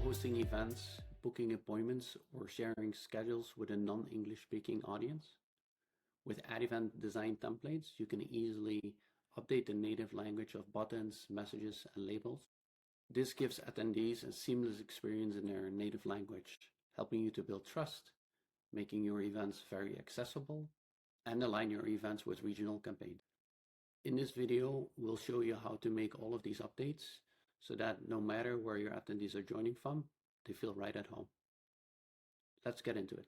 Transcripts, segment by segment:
hosting events, booking appointments, or sharing schedules with a non-English speaking audience. With AddEvent design templates, you can easily update the native language of buttons, messages, and labels. This gives attendees a seamless experience in their native language, helping you to build trust, making your events very accessible, and align your events with regional campaigns. In this video, we'll show you how to make all of these updates so that no matter where your attendees are joining from, they feel right at home. Let's get into it.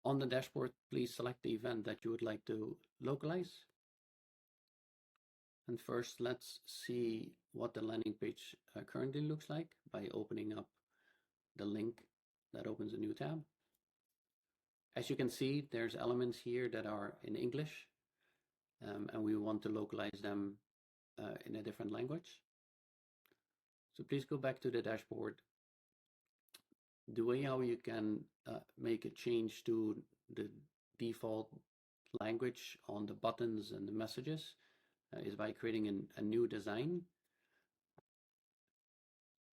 On the dashboard, please select the event that you would like to localize. And first, let's see what the landing page currently looks like by opening up the link that opens a new tab. As you can see, there's elements here that are in English, and we want to localize them in a different language. So please go back to the dashboard. The way how you can make a change to the default language on the buttons and the messages is by creating a new design.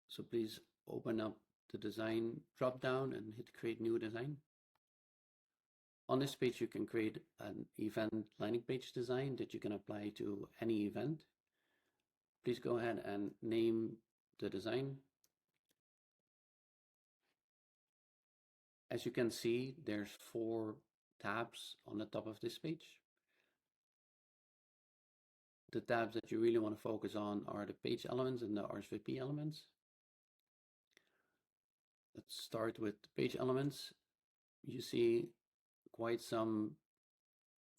So please open up the design drop down and hit create new design. On this page, you can create an event landing page design that you can apply to any event. Please go ahead and name the design. As you can see, there's 4 tabs on the top of this page. The tabs that you really want to focus on are the page elements and the RSVP elements. Let's start with the page elements. You see quite some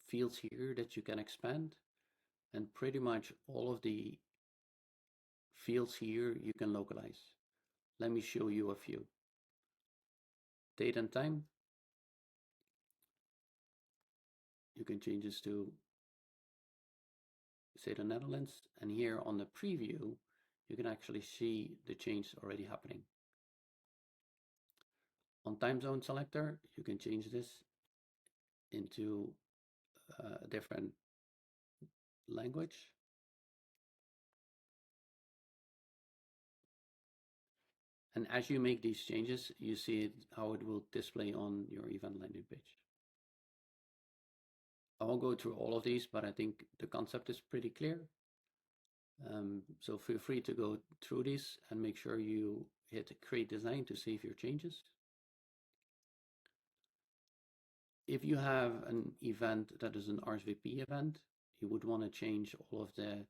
fields here that you can expand, and pretty much all of the fields here you can localize. Let me show you a few. Date and time. You can change this to, say, the Netherlands, and here on the preview you can actually see the change already happening. On time zone selector, you can change this into a different language. And as you make these changes, you see how it will display on your event landing page. I won't go through all of these, but I think the concept is pretty clear. So feel free to go through these and make sure you hit create design to save your changes. If you have an event that is an RSVP event, you would want to change all of the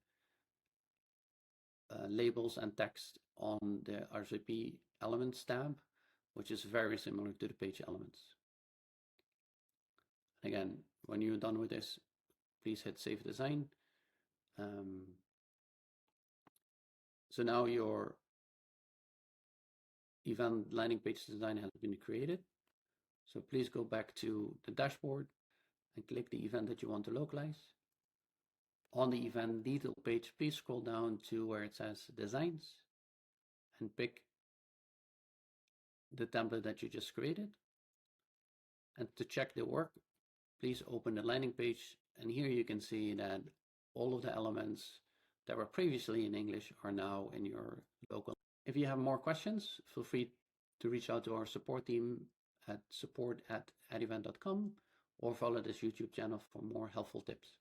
labels and text on the RSVP elements tab, which is very similar to the page elements. Again, when you're done with this, please hit save design. So now your event landing page design has been created. So please go back to the dashboard and click the event that you want to localize. On the event detail page, please scroll down to where it says designs and pick the template that you just created. And to check the work, please open the landing page, and here you can see that all of the elements that were previously in English are now in your local. If you have more questions, feel free to reach out to our support team at support@addevent.com or follow this YouTube channel for more helpful tips.